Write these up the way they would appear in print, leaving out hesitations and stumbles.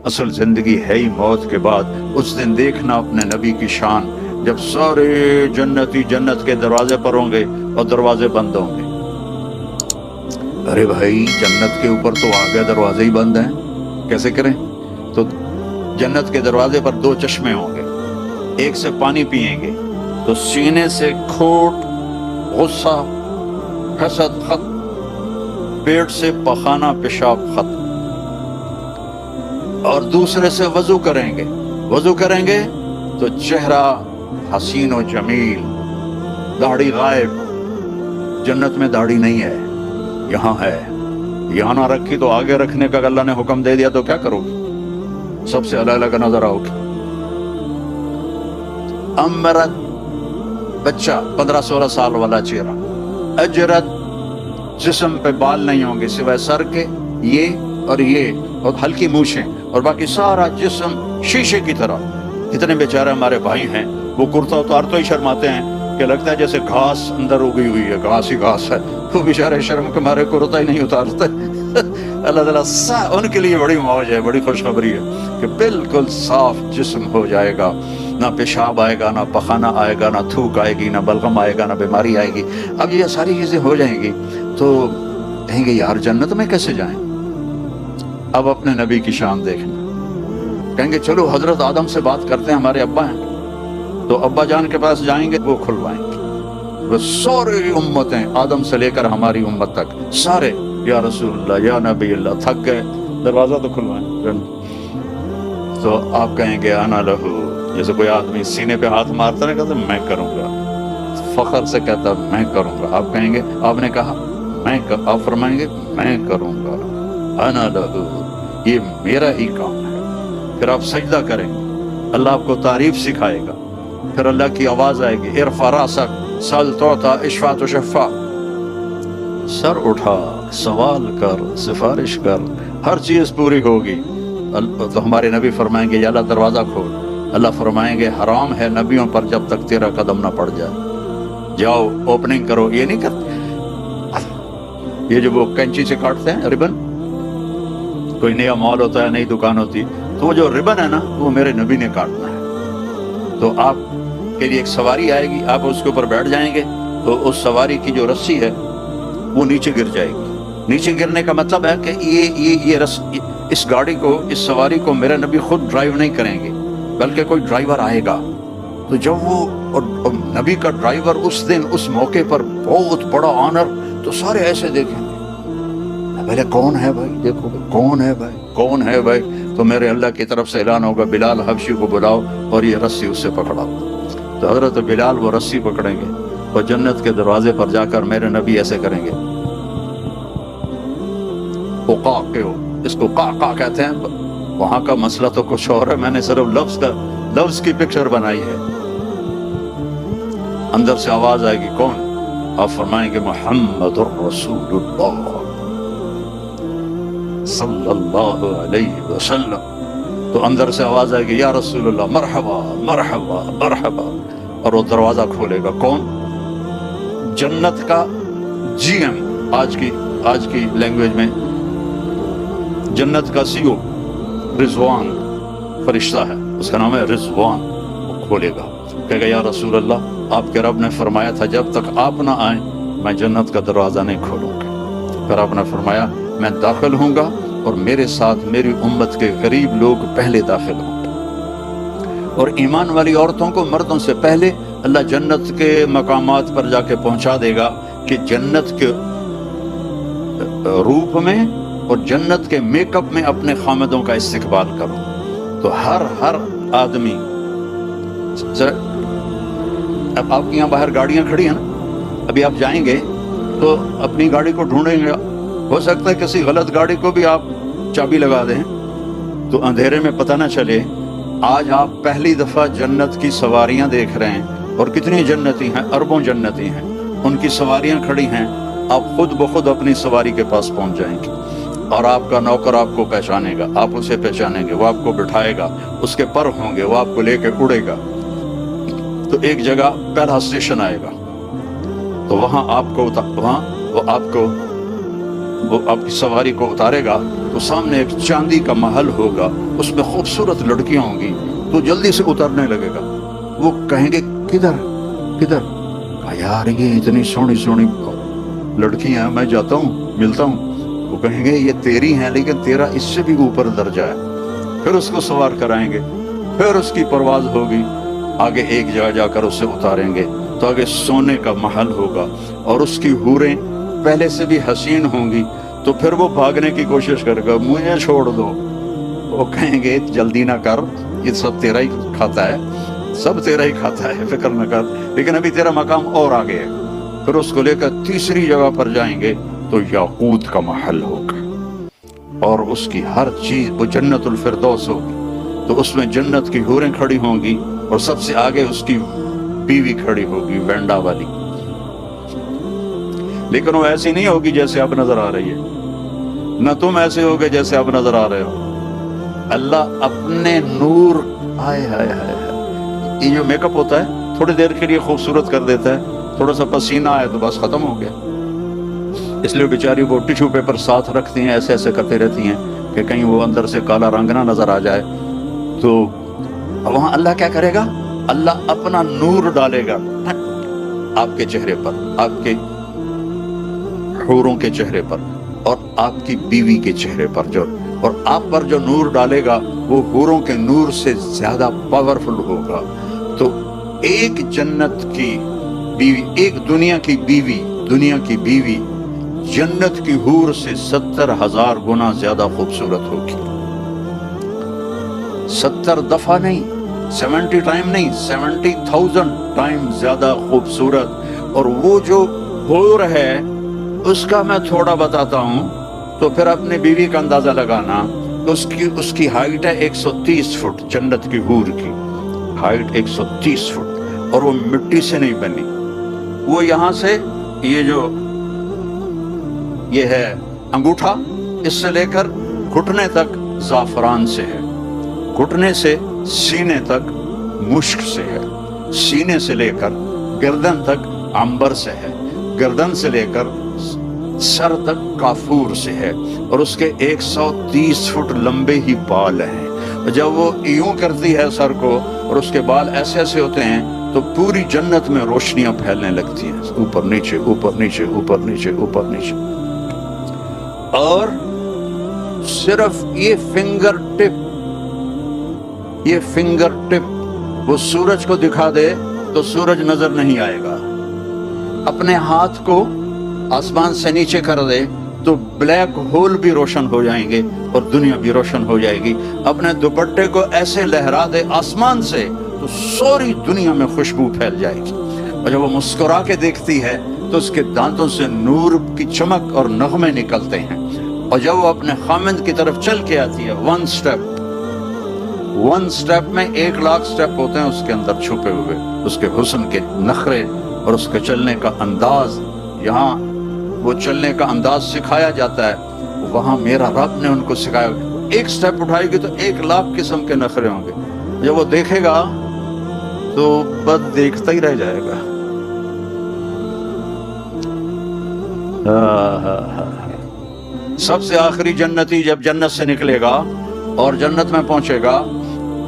اصل زندگی ہے ہی موت کے بعد۔ اس دن دیکھنا اپنے نبی کی شان، جب سارے جنتی جنت کے دروازے پر ہوں گے اور دروازے بند ہوں گے۔ ارے بھائی جنت کے اوپر تو آگے دروازے ہی بند ہیں، کیسے کریں؟ تو جنت کے دروازے پر 2 چشمے ہوں گے، ایک سے پانی پئیں گے تو سینے سے کھوٹ، غصہ، حسد ختم، پیٹ سے پخانہ پیشاب ختم، اور دوسرے سے وضو کریں گے، وضو کریں گے تو چہرہ حسین و جمیل، داڑھی غائب۔ جنت میں داڑھی نہیں ہے، یہاں ہے۔ یہاں نہ رکھی تو آگے رکھنے کا اللہ نے حکم دے دیا تو کیا کرو گی؟ سب سے الگ الگ نظر آؤ گی۔ امرت، بچہ 15-16 سال والا چہرہ، اجرت، جسم پہ بال نہیں ہوں گے سوائے سر کے، یہ اور ہلکی مونچھیں، اور باقی سارا جسم شیشے کی طرح۔ اتنے بیچارے ہمارے بھائی ہیں، وہ کرتا اتار تو ہی شرماتے ہیں کہ لگتا ہے جیسے گھاس اندر اگی ہوئی ہے، گھاس ہی گھاس ہے، وہ بیچارے شرم کے مارے کرتا ہی نہیں اتارتے۔ اللہ تعالیٰ ان کے لیے بڑی موج ہے، بڑی خوشخبری ہے کہ بالکل صاف جسم ہو جائے گا، نہ پیشاب آئے گا، نہ پخانہ آئے گا، نہ تھوک آئے گی، نہ بلغم آئے گا، نہ بیماری آئے گی۔ اب یہ ساری چیزیں ہو جائیں گی تو کہیں گے یار جنت میں کیسے جائیں؟ اب اپنے نبی کی شان دیکھنا، کہیں گے چلو حضرت آدم سے بات کرتے ہیں، ہمارے ابا ہیں، تو ابا جان کے پاس جائیں گے، وہ کھلوائیں گے۔ وہ ساری امتیں آدم سے لے کر ہماری امت تک سارے یا رسول اللہ یا نبی اللہ تھک گئے، دروازہ تو کھلوائیں۔ تو آپ کہیں گے انا لہو، جیسے کوئی آدمی سینے پہ ہاتھ مارتا ہے، کہتا میں کروں گا، فخر سے کہتا میں کروں گا۔ آپ کہیں گے آپ نے کہا آپ فرمائیں گے میں کروں گا، انا لہو، یہ میرا ہی کام ہے۔ پھر آپ سجدہ کریں گے، اللہ آپ کو تعریف سکھائے گا، پھر اللہ کی آواز آئے گی ارفع راسک سل تعطی اشفع تشفع، سر اٹھا سوال کر سفارش کر، ہر چیز پوری ہوگی۔ تو ہمارے نبی فرمائیں گے یا اللہ دروازہ کھول۔ اللہ فرمائیں گے حرام ہے نبیوں پر جب تک تیرا قدم نہ پڑ جائے، جاؤ اوپننگ کرو۔ یہ نہیں کرتے، یہ جو وہ کینچی سے کاٹتے ہیں ربن، کوئی نیا مال ہوتا ہے، نئی دکان ہوتی، تو وہ جو ربن ہے نا وہ میرے نبی نے کاٹنا ہے۔ تو آپ کے لیے ایک سواری آئے گی، آپ اس کے اوپر بیٹھ جائیں گے تو اس سواری کی جو رسی ہے وہ نیچے گر جائے گی۔ نیچے گرنے کا مطلب ہے کہ یہ اس گاڑی کو، اس سواری کو میرے نبی خود ڈرائیو نہیں کریں گے، بلکہ کوئی ڈرائیور آئے گا۔ تو جب وہ اور نبی کا ڈرائیور اس دن اس موقع پر بہت بڑا آنر، تو سارے ایسے دیکھیں گے پہلے کون ہے بھائی، دیکھو کون ہے بھائی، کون ہے بھائی۔ تو میرے اللہ کی طرف سے اعلان ہوگا بلال حبشی کو بلاؤ اور یہ رسی اس سے پکڑاؤ۔ تو حضرت بلال وہ رسی پکڑیں گے اور جنت کے دروازے پر جا کر میرے نبی ایسے کریں گے، اس کو قا کہتے ہیں، وہاں کا مسئلہ تو کچھ اور ہے، میں نے صرف لفظ کی پکچر بنائی ہے۔ اندر سے آواز آئے گی کون؟ آپ فرمائیں گے محمد الرسول اللہ صلی اللہ علیہ وسلم۔ تو اندر سے آواز آئے گی یا رسول اللہ مرحبا مرحبا مرحبا، اور وہ دروازہ کھولے گا کون؟ جنت کا جی ایم، آج کی لینگویج میں جنت کا سی او رضوان فرشتہ ہے، اس کا نام ہے رضوان۔ وہ کھولے گا، کہے گا یا رسول اللہ آپ کے رب نے فرمایا تھا جب تک آپ نہ آئیں میں جنت کا دروازہ نہیں کھولوں گا۔ پھر آپ نے فرمایا میں داخل ہوں گا اور میرے ساتھ میری امت کے غریب لوگ پہلے داخل ہوں گے، اور ایمان والی عورتوں کو مردوں سے پہلے اللہ جنت کے مقامات پر جا کے پہنچا دے گا کہ جنت کے روپ میں اور جنت کے میک اپ میں اپنے خامدوں کا استقبال کرو۔ تو ہر آدمی، اب آپ کے یہاں باہر گاڑیاں کھڑی ہیں نا، ابھی آپ جائیں گے تو اپنی گاڑی کو ڈھونڈیں گے، ہو سکتا ہے کسی غلط گاڑی کو بھی آپ چابی لگا دیں تو اندھیرے میں پتہ نہ چلے۔ آج آپ پہلی دفعہ جنت کی سواریاں دیکھ رہے ہیں، اور کتنی جنتی ہیں، اربوں جنتی ہیں، ان کی سواریاں کھڑی ہیں، آپ خود بخود اپنی سواری کے پاس پہنچ جائیں گے، اور آپ کا نوکر آپ کو پہچانے گا، آپ اسے پہچانیں گے، وہ آپ کو بٹھائے گا، اس کے پر ہوں گے، وہ آپ کو لے کے اڑے گا۔ تو ایک جگہ پہلا اسٹیشن آئے گا، تو وہاں وہ آپ کو وہ آپ کی سواری کو اتارے گا تو سامنے ایک چاندی کا محل ہوگا، اس میں خوبصورت لڑکیاں ہوں گی، تو جلدی سے اترنے لگے گا۔ وہ کہیں گے کدھر کدھر؟ کہا یار یہ اتنی سونی سونی لڑکیاں ہیں، میں جاتا ہوں ملتا ہوں۔ وہ کہیں گے یہ تیری ہیں لیکن تیرا اس سے بھی اوپر درجہ ہے۔ پھر اس کو سوار کرائیں گے، پھر اس کی پرواز ہوگی، آگے ایک جگہ جا کر اسے اتاریں گے تو آگے سونے کا محل ہوگا، اور اس کی حوریں پہلے سے بھی حسین ہوں گی، تو پھر وہ بھاگنے کی کوشش کرے گا، مجھے چھوڑ دو۔ وہ کہیں گے جلدی نہ کر، یہ سب تیرا ہی کھاتا ہے، سب تیرا ہی کھاتا ہے، فکر نہ کر، لیکن ابھی تیرا مقام اور آگے ہے۔ پھر اس کو لے کر تیسری جگہ پر جائیں گے تو یاقوت کا محل ہوگا، اور اس کی ہر چیز وہ جنت الفردوس ہوگی، تو اس میں جنت کی حوریں کھڑی ہوں گی، اور سب سے آگے اس کی بیوی کھڑی ہوگی وینڈا والی، لیکن وہ ایسی نہیں ہوگی جیسے اب نظر آ رہی ہے، نہ تم ایسے ہوگے جیسے اب نظر آ رہے ہو۔ اللہ اپنے نور، ہائے ہائے ہائے، یہ جو میک اپ ہوتا ہے تھوڑی دیر کے لیے خوبصورت کر دیتا ہے، تھوڑا سا پسینہ آئے تو بس ختم ہو گیا، اس لیے بیچاری وہ ٹیشو پیپر ساتھ رکھتی ہیں، ایسے ایسے کرتے رہتی ہیں کہ کہیں وہ اندر سے کالا رنگ نہ نظر آ جائے۔ تو وہاں اللہ کیا کرے گا؟ اللہ اپنا نور ڈالے گا آپ کے چہرے پر، آپ کے حوروں کے چہرے پر، اور آپ کی بیوی کے چہرے پر، جو اور آپ پر جو نور ڈالے گا وہ حوروں کے نور سے زیادہ پاورفل ہوگا۔ تو ایک جنت کی بیوی، ایک دنیا کی بیوی جنت کی حور سے 70,000 گنا زیادہ خوبصورت ہوگی۔ 70 دفعہ نہیں، 70 ٹائم نہیں، 70,000 ٹائم زیادہ خوبصورت۔ اور وہ جو حور ہے اس کا میں تھوڑا بتاتا ہوں، تو پھر اپنے بیوی کا اندازہ لگانا۔ اس کی ہائٹ ہے 130 فٹ، جنت کی حور کی ہائٹ 130 فٹ، اور وہ مٹی سے نہیں بنی۔ وہ یہاں سے یہ ہے انگوٹھا، اس سے لے کر گھٹنے تک زعفران سے ہے، گھٹنے سے سینے تک مشک سے ہے، سینے سے لے کر گردن تک عنبر سے ہے، گردن سے لے کر سر تک کافور سے ہے، اور اس کے 130 فٹ لمبے ہی بال ہیں۔ جب وہ یوں کرتی ہے سر کو اور اس کے بال ایسے ایسے ہوتے ہیں تو پوری جنت میں روشنیاں پھیلنے لگتی ہیں، اوپر نیچے اوپر نیچے اوپر نیچے اوپر نیچے۔ اور صرف یہ فنگر ٹپ وہ سورج کو دکھا دے تو سورج نظر نہیں آئے گا، اپنے ہاتھ کو آسمان سے نیچے کر دے تو بلیک ہول بھی روشن ہو جائیں گے اور دنیا بھی روشن ہو جائے گی، اپنے دوپٹے کو ایسے لہرا دے آسمان سے تو ساری دنیا میں خوشبو پھیل جائے گی۔ اور جب وہ مسکرا کے دیکھتی ہے تو اس کے دانتوں سے نور کی چمک اور نغمے نکلتے ہیں، اور جب وہ اپنے خامند کی طرف چل کے آتی ہے، ون سٹیپ میں 1,00,000 سٹیپ ہوتے ہیں اس کے اندر چھپے ہوئے، اس کے حسن کے نخرے اور اس کے چلنے کا انداز۔ یہاں وہ چلنے کا انداز سکھایا جاتا ہے، وہاں میرا رب نے ان کو سکھایا۔ ایک سٹیپ اٹھائے گی تو 1,00,000 قسم کے نخرے ہوں گے، جب وہ دیکھے گا تو بس دیکھتا ہی رہ جائے گا۔ سب سے آخری جنتی جب جنت سے نکلے گا اور جنت میں پہنچے گا،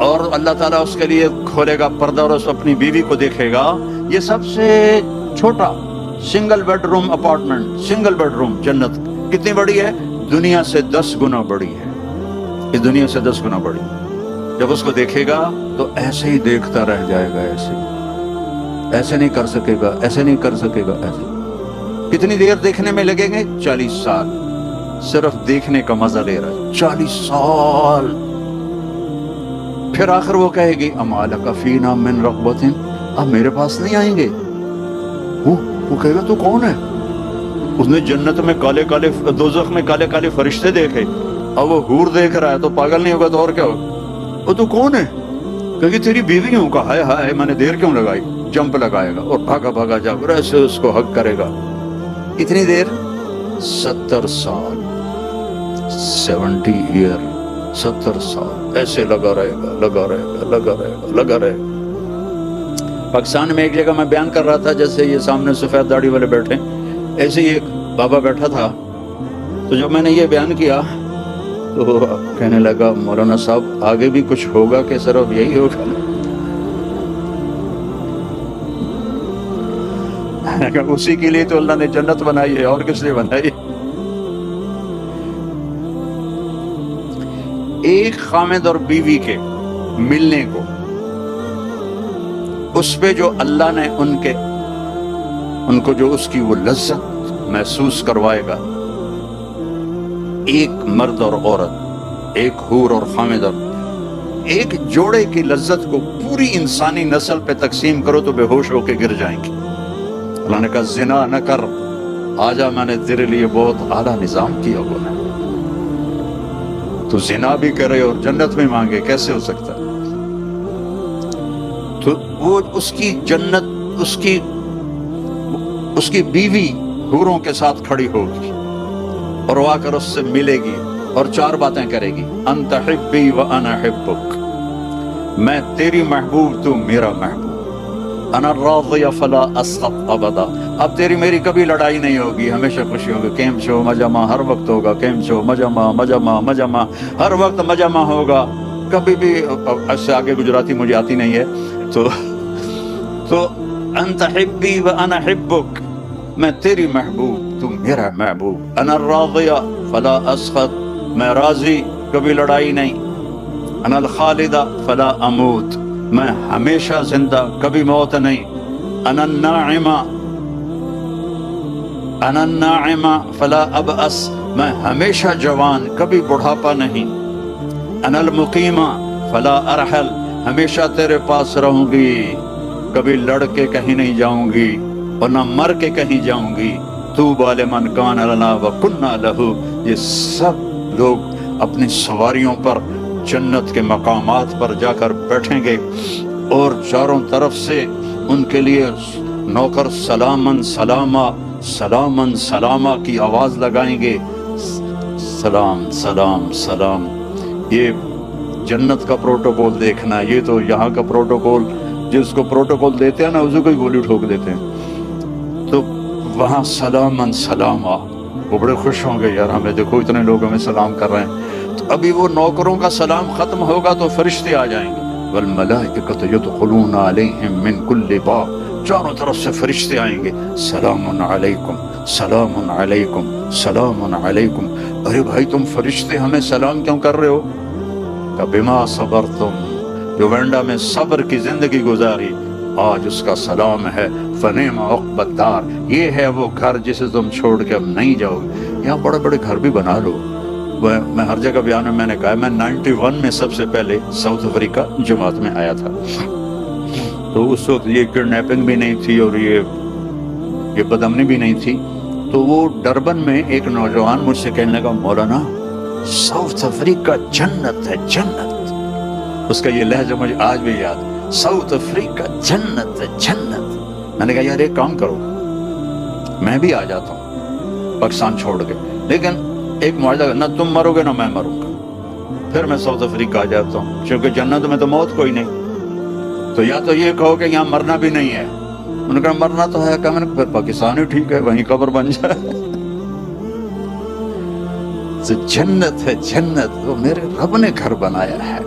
اور اللہ تعالیٰ اس کے لیے کھولے گا پردہ اور اس اپنی بیوی کو دیکھے گا، یہ سب سے چھوٹا single bed room apartment, single bed room جنت کتنی بڑی ہے؟ دنیا سے 10 گنا بڑی ہے، یہ دنیا سے 10 گنا بڑی۔ جب اس کو دیکھے گا تو ایسے ہی دیکھتا رہ جائے گا، ایسے نہیں کر سکے گا، ایسے نہیں کر سکے گا، ایسے۔ کتنی دیر دیکھنے میں لگیں گے؟ 40 سال، صرف دیکھنے کا مزہ لے رہا ہے، 40 سال۔ پھر آخر وہ کہے گی اما لک فینا من رغبۃ، اب میرے پاس نہیں آئیں گے۔ وہ کہے گا تو کون ہے؟ اس نے جنت میں کالے کالے، دوزخ میں کالے کالے فرشتے دیکھے، اب وہ حور دیکھ رہا ہے تو پاگل نہیں ہوگا تو اور کیا ہوگا؟ وہ تو کون ہے؟ کہ تیری بیوی ہوں۔ کہا ہائے ہائے میں نے دیر کیوں لگائی؟ جمپ لگائے گا اور بھاگا بھاگا جا کر ایسے اس کو حق کرے گا۔ کتنی دیر؟ 70 سال، 70 ایئر، 70 سال ایسے لگا رہے گا، لگا رہے گا، لگا رہے گا، لگا رہے گا۔ پاکستان میں ایک جگہ میں بیان کر رہا تھا، جیسے یہ سامنے سفید داڑھی والے بیٹھے، ایسے ہی ایک بابا بیٹھا تھا، تو جب میں نے یہ بیان کیا تو کہنے لگا مولانا صاحب آگے بھی کچھ ہوگا کہ صرف یہی ہوگا؟ اسی کے لیے تو اللہ نے جنت بنائی ہے، اور کس لیے بنائی؟ ایک خامد اور بیوی کے ملنے کو، اس پہ جو اللہ نے ان کو جو اس کی وہ لذت محسوس کروائے گا، ایک مرد اور عورت، ایک حور اور خامد، اور ایک جوڑے کی لذت کو پوری انسانی نسل پہ تقسیم کرو تو بے ہوش ہو کے گر جائیں گے۔ اللہ نے کہا زنا نہ کر، آجا میں نے تیرے لیے بہت اعلیٰ نظام کیا ہوا ہے، تو زنا بھی کرے اور جنت میں مانگے، کیسے ہو سکتا ہے؟ تو وہ اس کی جنت، اس کی بیوی حوروں کے ساتھ کھڑی ہوگی اور وہ آ کر اس سے ملے گی اور چار باتیں کرے گی، انت حبی و انا حبک، میں تیری محبوب تو میرا محبوب، انا راضی فلا اسخط ابدا، اب تیری میری کبھی لڑائی نہیں ہوگی، ہمیشہ خوشی ہوگی، کیم چھو مجمع ہر وقت ہوگا، کیم چھو مجمع ہر وقت مجمع ہوگا، کبھی بھی، اس سے آگے گجراتی مجھے آتی نہیں ہے، تو انت حبی و انا حبک، میں تیری محبوب تو میرا محبوب، انا راضی فلا اسخط، میں راضی کبھی لڑائی نہیں، انا الخالدہ فلا اموت، میں ہمیشہ زندہ کبھی موت نہیں، انا الناعمہ فلا ابأس، میں ہمیشہ جوان کبھی بڑھاپا نہیں، انا المقیمہ فلا ارحل، ہمیشہ تیرے پاس رہوں گی، کبھی لڑ کے کہیں نہیں جاؤں گی اور نہ مر کے کہیں جاؤں گی، طوبی لمن کان لنا وکنا لہ، یہ سب لوگ اپنی سواریوں پر جنت کے مقامات پر جا کر بیٹھیں گے اور چاروں طرف سے ان کے لیے نوکر سلامن سلاما سلامن سلاما کی آواز لگائیں گے، سلام سلام سلام۔ یہ جنت کا پروٹوکول دیکھنا، یہ تو یہاں کا پروٹوکول، جس کو پروٹوکول دیتے ہیں نا اسی کو ہی گولی ٹھوک دیتے ہیں، تو وہاں سلامن سلاما، وہ بڑے خوش ہوں گے، یار ہمیں دیکھو اتنے لوگ ہمیں سلام کر رہے ہیں۔ تو ابھی وہ نوکروں کا سلام ختم ہوگا تو فرشتے آ جائیں گے، والملائکۃ یدخلون علیہم من کل باب، چاروں طرف سے فرشتے آئیں گے، سلام علیکم سلام علیکم سلام علیکم۔ ارے بھائی تم فرشتے ہمیں سلام کیوں کر رہے ہو؟ کہ بما صبرتم، جو وینڈا میں صبر کی زندگی گزاری، آج اس کا سلام ہے، فنعم عقبی الدار، یہ ہے وہ گھر جسے تم چھوڑ کے اب نہیں جاؤ گے۔ یہاں بڑے بڑے گھر بھی بنا لو، میں ہر جگہ بیان میں نے کہا، میں 91 میں سب سے پہلے ساؤتھ افریقہ جماعت میں آیا تھا، تو اس وقت یہ کڈنیپنگ بھی نہیں تھی اور یہ بدامنی بھی نہیں تھی، تو وہ ڈربن میں ایک نوجوان مجھ سے کہنے لگا، مولانا ساؤتھ افریقہ جنت ہے، جنت، اس کا یہ لہجہ مجھے آج بھی یاد، ساؤتھ افریقہ جنت ہے، جنت۔ میں نے کہا یار ایک کام کرو، میں بھی آ جاتا ہوں پاکستان چھوڑ کے، لیکن ایک معاہدہ، نہ تم مرو گے نہ میں مروں گا، پھر میں ساؤتھ افریقہ آ جاتا ہوں، کیونکہ جنت میں تو موت کوئی نہیں، تو یا تو یہ کہو کہ یہاں مرنا بھی نہیں ہے۔ انہوں نے کہا مرنا تو ہے، کہا میں نے پھر پاکستان ہی ٹھیک ہے، وہیں قبر بن جائے۔ تو جنت ہے، جنت وہ میرے رب نے گھر بنایا ہے،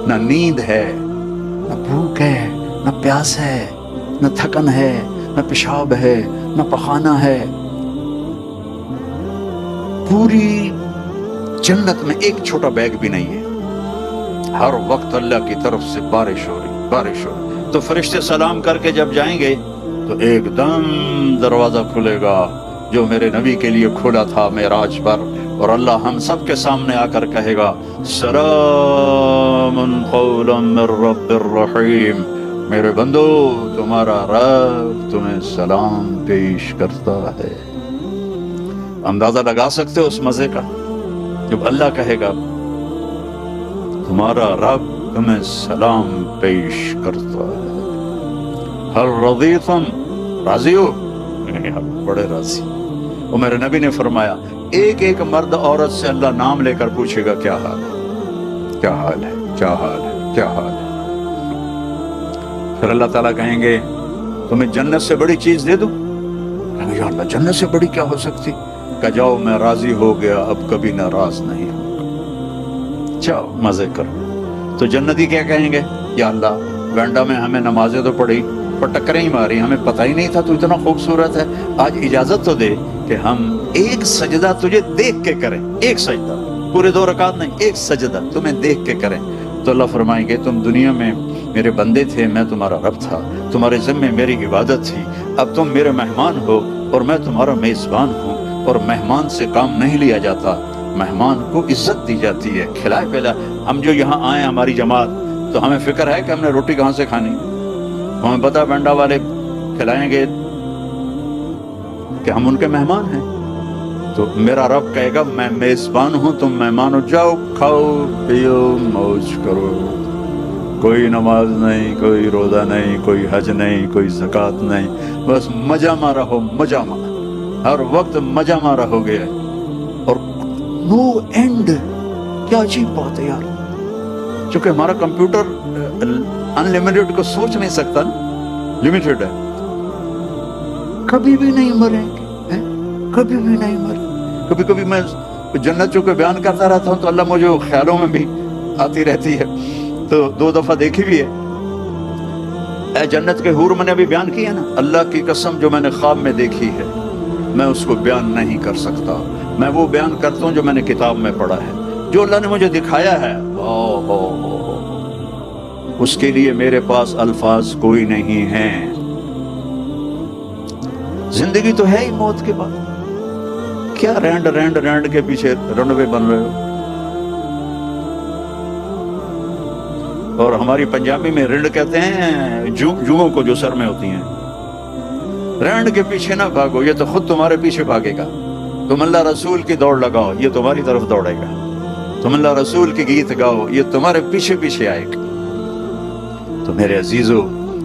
نہ نیند ہے، نہ بھوک ہے، نہ پیاس ہے، نہ تھکن ہے، نہ پیشاب ہے، نہ پخانہ ہے، پوری جنت میں ایک چھوٹا بیگ بھی نہیں ہے، ہر وقت اللہ کی طرف سے بارش ہو رہی، بارش ہو رہی۔ تو فرشتے سلام کر کے جب جائیں گے تو ایک دم دروازہ کھلے گا جو میرے نبی کے لیے کھلا تھا معراج پر، اور اللہ ہم سب کے سامنے آ کر کہے گا، سلام قولا من رب الرحیم، میرے بندو تمہارا رب تمہیں سلام پیش کرتا ہے۔ اندازہ لگا سکتے ہو اس مزے کا، جب اللہ کہے گا تمہارا رب تمہیں سلام پیش کرتا ہے۔ ہل رضیتم، راضی ہو؟ بڑے راضی۔ اور میرے نبی نے فرمایا ایک ایک مرد عورت سے اللہ نام لے کر پوچھے گا کیا حال ہے، کیا حال ہے، کیا حال ہے، کیا حال ہے۔ پھر اللہ تعالیٰ کہیں گے تمہیں جنت سے بڑی چیز دے دوں؟ یا اللہ جنت سے بڑی کیا ہو سکتی؟ کہ جاؤ میں راضی ہو گیا اب کبھی ناراض نہیں ہوں، جاؤ مزے کرو۔ تو جنتی کیا کہیں گے؟ یا اللہ وینڈا میں ہمیں نمازیں تو پڑھی پر ٹکریں ہی ماری، ہمیں پتہ ہی نہیں تھا تو اتنا خوبصورت ہے، آج اجازت تو دے کہ ہم ایک سجدہ تجھے دیکھ کے کریں، ایک سجدہ، پورے 2 رکعت نہیں، ایک سجدہ تمہیں دیکھ کے کریں۔ تو اللہ فرمائیں گے تم دنیا میں میرے بندے تھے، میں تمہارا رب تھا، تمہارے ذمے میری عبادت تھی، اب تم میرے مہمان ہو اور میں تمہارا میزبان ہوں، اور مہمان سے کام نہیں لیا جاتا، مہمان کو عزت دی جاتی ہے، کھلائے پلا۔ ہم جو یہاں آئے ہماری جماعت، تو ہمیں فکر ہے کہ ہم نے روٹی کہاں سے کھانی، ہمیں پتہ بینڈا والے کھلائیں گے کہ ہم ان کے مہمان ہیں۔ تو میرا رب کہے گا میں میزبان ہوں، تم مہمان ہو، جاؤ کھاؤ پیو موج کرو، کوئی نماز نہیں، کوئی روزہ نہیں، کوئی حج نہیں، کوئی زکوٰۃ نہیں، بس مزہ میں رہو، مزہ میں، ہر وقت مزہ میں رہو گے، اور نو اینڈ۔ کیا عجیب بات ہے یار، چونکہ ہمارا کمپیوٹر انلمیٹڈ کو سوچ نہیں سکتا نا، لمیٹڈ ہے، کبھی بھی نہیں مریں گے، کبھی بھی نہیں مریں۔ کبھی کبھی میں جنت چونکہ بیان کرتا رہتا ہوں تو اللہ مجھے خیالوں میں بھی آتی رہتی ہے، تو 2 دفعہ دیکھی بھی ہے۔ اے جنت کے حور میں نے ابھی بیان کیا نا، اللہ کی قسم جو میں نے خواب میں دیکھی ہے میں اس کو بیان نہیں کر سکتا، میں وہ بیان کرتا ہوں جو میں نے کتاب میں پڑھا ہے، جو اللہ نے مجھے دکھایا ہے، اس کے لیے میرے پاس الفاظ کوئی نہیں ہیں۔ زندگی تو ہے ہی موت کے بعد، کیا رینڈ رینڈ رینڈ کے پیچھے رنوے بن رہے ہو؟ اور ہماری پنجابی میں رنڈ کہتے ہیں جوؤں کو جو سر میں ہوتی ہیں۔ رینڈ کے پیچھے نہ بھاگو، یہ تو خود تمہارے پیچھے بھاگے گا۔ تم اللہ رسول کی دوڑ لگاؤ، یہ تمہاری طرف دوڑے گا۔ تم اللہ رسول کی گیت گاؤ، یہ تمہارے پیچھے پیچھے آئے گا۔ تو میرے عزیزو،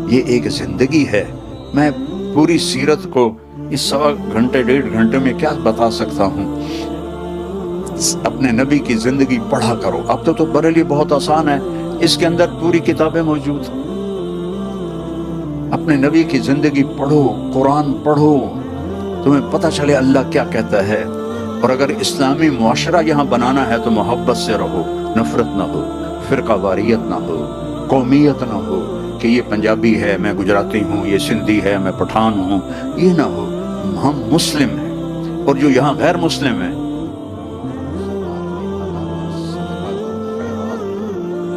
یہ ایک زندگی ہے۔ میں پوری سیرت کو اس 1.25 گھنٹے 1.5 گھنٹے میں کیا بتا سکتا ہوں؟ اپنے نبی کی زندگی پڑھا کرو۔ اب تو میرے لیے بہت آسان ہے، اس کے اندر پوری کتابیں موجود ہیں۔ اپنے نبی کی زندگی پڑھو، قرآن پڑھو، تمہیں پتہ چلے اللہ کیا کہتا ہے۔ اور اگر اسلامی معاشرہ یہاں بنانا ہے تو محبت سے رہو، نفرت نہ ہو، فرقہ واریت نہ ہو، قومیت نہ ہو کہ یہ پنجابی ہے میں گجراتی ہوں، یہ سندھی ہے میں پٹھان ہوں، یہ نہ ہو۔ ہم مسلم ہیں، اور جو یہاں غیر مسلم ہیں،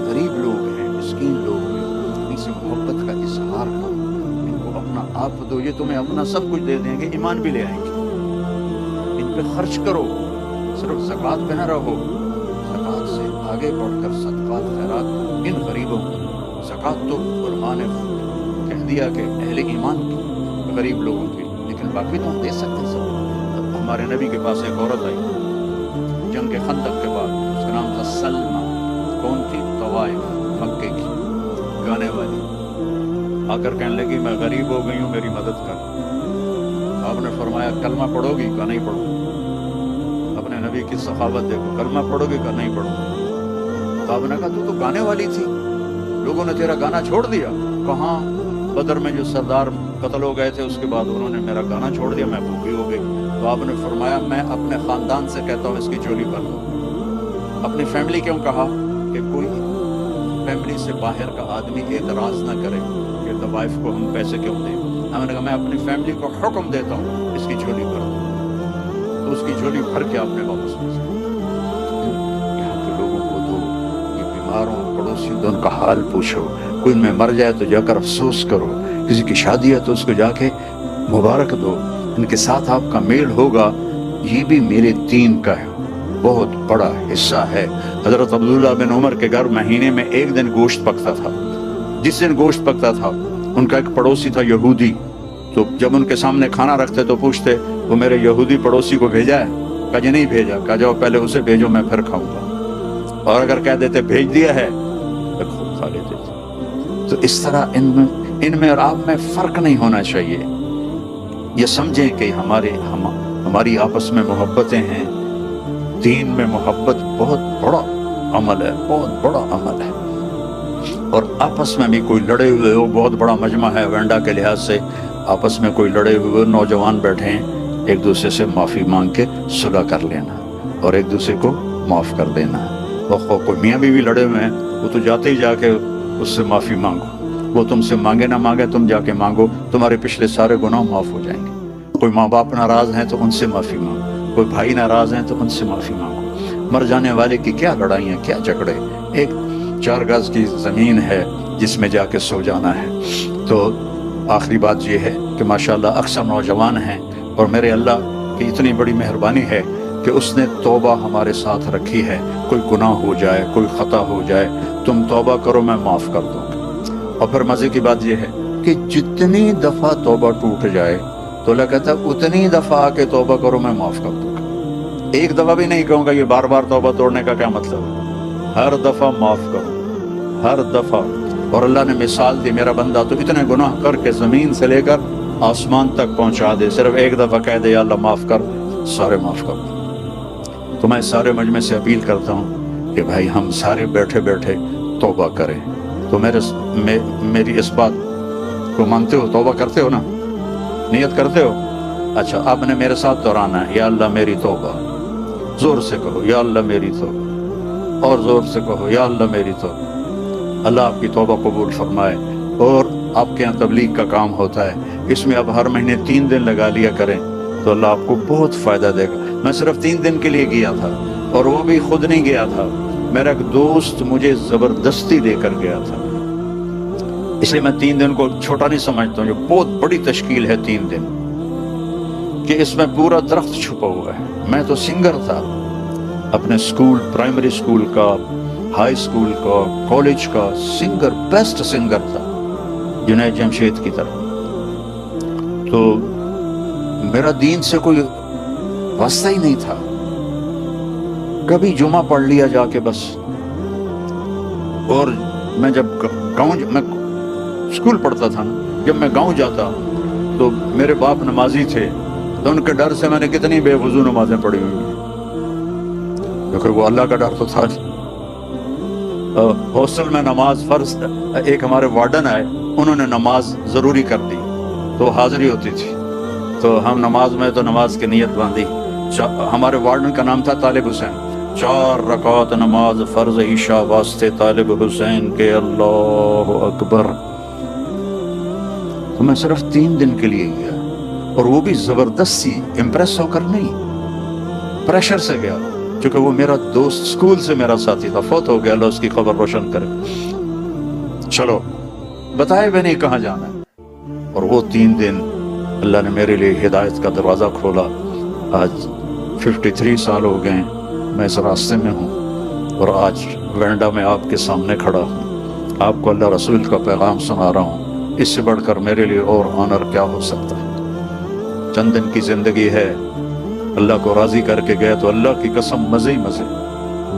غریب لوگ ہیں، مسکین لوگ ہیں، ان سے محبت کا اظہار کرو، ان کو اپنا آپ دو، یہ تمہیں اپنا سب کچھ دے دیں گے، ایمان بھی لے آئیں گے۔ ان پہ خرچ کرو، صرف زکوٰۃ پہ نہ رہو، زکوٰۃ سے آگے بڑھ کر صدقات خیرات ان غریبوں کو۔ زکوٰۃ تو علماء نے کہہ دیا کہ اہل ایمان کی، غریب لوگوں کی، لیکن باقی تو ہم دے سکتے ہیں سب۔ ہمارے نبی کے پاس ایک عورت آئی جنگ کے خندق کے بعد، اس کا نام تھا سلمہ۔ کون تھی؟ طوائف، مکے کی گانے والی۔ آ کر کہنے لگی میں غریب ہو گئی ہوں، میری مدد کر۔ آپ نے فرمایا کلمہ پڑھو گی؟ کہا نہیں پڑھوں۔ اپنے نبی کی سخاوت دیکھو، کلمہ پڑھو گی؟ کہا نہیں پڑھوں۔ تو آپ نے کہا تو گانے والی تھی، لوگوں نے تیرا گانا چھوڑ دیا۔ کہاں؟ بدر میں جو سردار قتل ہو گئے تھے اس کے بعد انہوں نے میرا گانا چھوڑ دیا، میں بھوکی ہو گئی۔ تو آپ نے فرمایا میں اپنے خاندان سے کہتا ہوں اس کی چولی بھر دو۔ اپنی فیملی کیوں کہا؟ کہ کوئی فیملی سے باہر کا آدمی اعتراض نہ کرے کہ طوائف کو ہم پیسے کیوں دیں۔ ہم نے کہا میں اپنی فیملی کو حکم دیتا ہوں اس کی چولی بھر دو۔ تو اس کی چولی بھر کے آپ نے واپس بھیجا۔ یہاں کے لوگوں کو دو، یہ بیماروں پڑوسیوں ان کا حال پوچھو، کوئی میں مر جائے تو جا کر افسوس کرو، کسی کی شادی ہے تو اس کو جا کے مبارک دو، ان کے ساتھ آپ کا میل ہوگا۔ یہ بھی میرے دین کا ہے، بہت بڑا حصہ ہے۔ حضرت عبداللہ بن عمر کے گھر مہینے میں 1 دن گوشت پکتا تھا۔ جس دن گوشت پکتا تھا ان کا ایک پڑوسی تھا یہودی، تو جب ان کے سامنے کھانا رکھتے تو پوچھتے وہ میرے یہودی پڑوسی کو بھیجا ہے؟ کہا جی نہیں بھیجا۔ کہا جاؤ پہلے اسے بھیجو، میں پھر کھاؤں گا۔ اور اگر کہہ دیتے بھیج دیا ہے تو خود کھا لیتے تھے۔ تو اس طرح ان میں اور آپ میں فرق نہیں ہونا چاہیے۔ یہ سمجھیں کہ ہماری آپس میں محبتیں ہیں۔ دین میں محبت بہت بڑا عمل ہے، بہت بڑا عمل ہے۔ اور آپس میں بھی کوئی لڑے ہوئے ہو، بہت بڑا مجمع ہے وینڈا کے لحاظ سے، آپس میں کوئی لڑے ہوئے نوجوان بیٹھے ہیں، ایک دوسرے سے معافی مانگ کے صلح کر لینا اور ایک دوسرے کو معاف کر دینا. اور کوئی میاں بیوی لڑے ہوئے ہیں وہ تو جاتے ہی جا کے اس سے معافی مانگو. وہ تم سے مانگے نہ مانگے تم جا کے مانگو, تمہارے پچھلے سارے گناہ معاف ہو جائیں گے. کوئی ماں باپ ناراض ہیں تو ان سے معافی مانگو, کوئی بھائی ناراض ہیں تو ان سے معافی مانگو. مر جانے والے کی کیا لڑائیاں, کیا جھگڑے, ایک 4 گز کی زمین ہے جس میں جا کے سو جانا ہے. تو آخری بات یہ ہے کہ ماشاءاللہ اکثر نوجوان ہیں, اور میرے اللہ کی اتنی بڑی مہربانی ہے کہ اس نے توبہ ہمارے ساتھ رکھی ہے. کوئی گناہ ہو جائے, کوئی خطا ہو جائے, تم توبہ کرو میں معاف کر دوں گا. اور پھر مزے کی بات یہ ہے کہ جتنی دفعہ توبہ ٹوٹ جائے تو اللہ کہتا ہے اتنی دفعہ آ کے توبہ کرو میں معاف کر دوں گا. ایک دفعہ بھی نہیں کہوں گا. یہ بار بار توبہ توڑنے کا کیا مطلب ہے؟ ہر دفعہ معاف کرو, ہر دفعہ. اور اللہ نے مثال دی, میرا بندہ تو اتنے گناہ کر کے زمین سے لے کر آسمان تک پہنچا دے, صرف ایک دفعہ کہہ دے یا اللہ معاف کر, سارے معاف کر دو. تو میں سارے مجمع سے اپیل کرتا ہوں کہ بھائی ہم سارے بیٹھے بیٹھے توبہ کریں. تو میری اس بات کو مانتے ہو, توبہ کرتے ہو نا, نیت کرتے ہو؟ اچھا آپ نے میرے ساتھ دہرانا ہے, یا اللہ میری توبہ. زور سے کہو یا اللہ میری توبہ, اور زور سے کہو یا اللہ میری توبہ. اللہ آپ کی توبہ قبول فرمائے. اور آپ کے یہاں تبلیغ کا کام ہوتا ہے, اس میں آپ ہر مہینے 3 دن لگا لیا کریں تو اللہ آپ کو بہت فائدہ دے گا. میں صرف 3 دن کے لیے گیا تھا, اور وہ بھی خود نہیں گیا تھا, میرا ایک دوست مجھے زبردستی لے کر گیا تھا. اس لیے میں 3 دن کو چھوٹا نہیں سمجھتا ہوں, جو بہت بڑی تشکیل ہے 3 دن, کہ اس میں پورا درخت چھپا ہوا ہے. میں تو سنگر تھا, اپنے سکول, پرائمری سکول کا, ہائی سکول کا, کالج کا سنگر, بیسٹ سنگر تھا جنید جمشید کی طرح. تو میرا دین سے کوئی واسطہ ہی نہیں تھا. کبھی جمعہ پڑھ لیا جا کے بس. اور میں جب گاؤں, میں اسکول پڑھتا تھا نا, جب میں گاؤں جاتا تو میرے باپ نمازی تھے, تو ان کے ڈر سے میں نے کتنی بے وضو نمازیں پڑھی ہوئی ہیں, کیونکہ وہ اللہ کا ڈر تو تھا. ہاسٹل میں نماز فرض, ایک ہمارے وارڈن آئے, انہوں نے نماز ضروری کر دی, تو حاضری ہوتی تھی, تو ہم نماز میں تو نماز کی نیت باندھی. ہمارے وارڈن کا نام تھا طالب حسین. 4 رکعت نماز فرض عشاء واسطے طالب حسین کے, اللہ اکبر. تو میں صرف 3 دن کے لیے گیا, اور وہ بھی زبردستی, امپریس ہو کر نہیں, پریشر سے گیا, چونکہ وہ میرا دوست اسکول سے میرا ساتھی تھا, فوت ہو گیا, اللہ اس کی خبر روشن کرے. چلو بتائے بھی نہیں کہاں جانا ہے. اور وہ 3 دن اللہ نے میرے لیے ہدایت کا دروازہ کھولا. آج 53 سال ہو گئے میں اس راستے میں ہوں, اور آج وینڈا میں آپ کے سامنے کھڑا ہوں, آپ کو اللہ رسول کا پیغام سنا رہا ہوں. اس سے بڑھ کر میرے لیے اور آنر کیا ہو سکتا ہے. چند دن کی زندگی ہے, اللہ کو راضی کر کے گئے تو اللہ کی قسم مزے ہی مزے.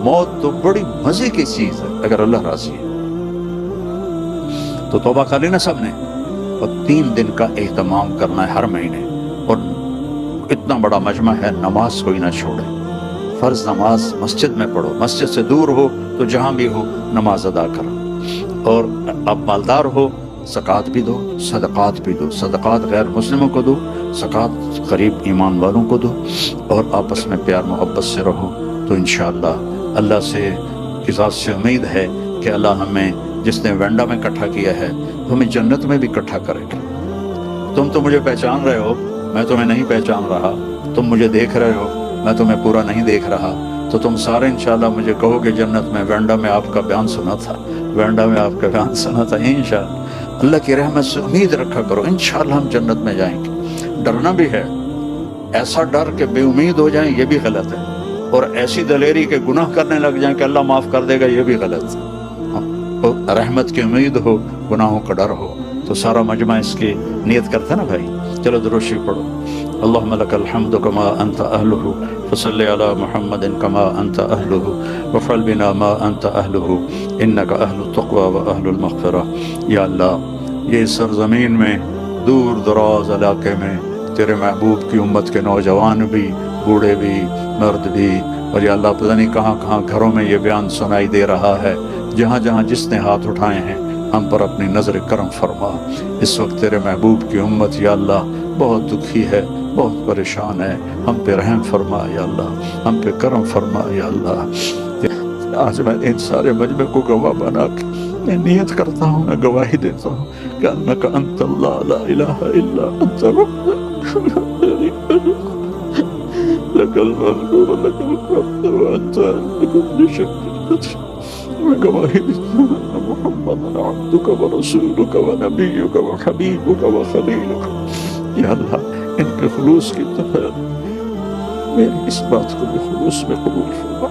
موت تو بڑی مزے کی چیز ہے اگر اللہ راضی ہے. تو توبہ کر لینا سب نے, اور 3 دن کا اہتمام کرنا ہے ہر مہینے. اور اتنا بڑا مجمع ہے, نماز کوئی نہ چھوڑے. فرض نماز مسجد میں پڑھو, مسجد سے دور ہو تو جہاں بھی ہو نماز ادا کرو. اور اب مالدار ہو, زکوٰۃ بھی دو, صدقات بھی دو. صدقات غیر مسلموں کو دو, زکوٰۃ قریب ایمان والوں کو دو, اور آپس میں پیار محبت سے رہو. تو انشاءاللہ اللہ سے کی ذات سے امید ہے کہ اللہ ہمیں, جس نے وینڈا میں اکٹھا کیا ہے, ہمیں جنت میں بھی اکٹھا کرے گا. تم تو مجھے پہچان رہے ہو, میں تمہیں نہیں پہچان رہا. تم مجھے دیکھ رہے ہو, میں تمہیں پورا نہیں دیکھ رہا. تو تم سارے انشاءاللہ مجھے کہو کہ جنت میں, وینڈا میں آپ کا بیان سنا تھا, وینڈا میں آپ کا بیان سنا تھا. انشاءاللہ اللہ کی رحمت سے امید رکھا کرو, انشاءاللہ ہم جنت میں جائیں گے. ڈرنا بھی ہے, ایسا ڈر کہ بے امید ہو جائیں یہ بھی غلط ہے, اور ایسی دلیری کہ گناہ کرنے لگ جائیں کہ اللہ معاف کر دے گا یہ بھی غلط ہے. رحمت کی امید ہو, گناہوں کا ڈر ہو. تو سارا مجمع اس کی نیت کرتا نا بھائی. چلو درود شریف پڑھو. اللهم لك الحمد كما أنت أهله فصل على محمد كما أنت أهله وفعل بنا ما أنت أهله إنك أهل التقوى وأهل المغفرة. یا اللہ یہ سرزمین میں دور دراز علاقے میں تیرے محبوب کی امت کے نوجوان بھی, بوڑھے بھی, مرد بھی, اور یا اللہ پتہ نہیں کہاں کہاں گھروں میں یہ بیان سنائی دے رہا ہے. جہاں جہاں جس نے ہاتھ اٹھائے ہیں ہم پر اپنی نظر کرم فرما. اس وقت تیرے محبوب کی امت یا اللہ بہت دکھی ہے, بہت پریشان ہے، ہم پہ رحم فرما یا اللہ، ہم پہ کرم فرما یا اللہ۔ آج میں ان سارے مجمع کو گواہ بنا کے میں نیت کرتا ہوں، میں گواہی دیتا ہوں کہ انک انت اللہ لا الہ الا انت لک الملک ولک الحمد وانت علی کل شیء قدیر۔ میں گواہی دیتا ہوں ان محمد عبدک ورسولک ونبیک وحبیبک وخلیلک۔ یا اللہ ان کے خلوص کی طرف میری اس بات کو بھی خلوص میں قبول فرما،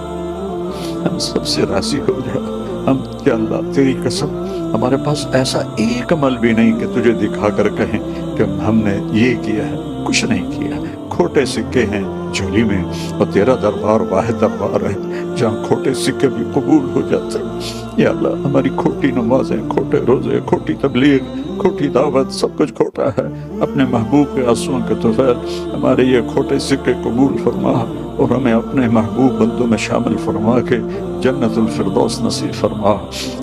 ہم سب سے راضی ہو جا۔ ہم یا اللہ تیری قسم ہمارے پاس ایسا ایک عمل بھی نہیں کہ تجھے دکھا کر کہیں کہ ہم نے یہ کیا ہے، کچھ نہیں کیا، کھوٹے سکے ہیں جھولی میں، اور تیرا دربار واحد دربار ہے جہاں کھوٹے سکے بھی قبول ہو جاتے ہیں۔ یا اللہ ہماری کھوٹی نمازیں، کھوٹے روزے، کھوٹی تبلیغ، کھوٹی دعوت، سب کچھ کھوٹا ہے۔ اپنے محبوب کے آنسوؤں کے طفیل ہمارے یہ کھوٹے سکے قبول فرما، اور ہمیں اپنے محبوب بندوں میں شامل فرما کے جنت الفردوس نصیب فرما۔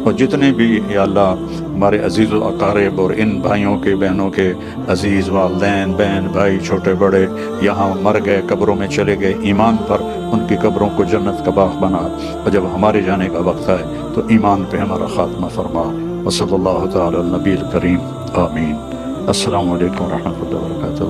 اور جتنے بھی یا اللہ ہمارے عزیز و اقارب اور ان بھائیوں کے بہنوں کے عزیز والدین، بہن بھائی چھوٹے بڑے یہاں مر گئے، قبروں میں چلے گئے ایمان پر، ان کی قبروں کو جنت کا باغ بنا، اور جب ہمارے جانے کا وقت ہے تو ایمان پہ ہمارا خاتمہ فرما۔ وصلی اللہ تعالی علی النبی الکریم، آمین۔ السلام علیکم ورحمۃ اللہ وبرکاتہ۔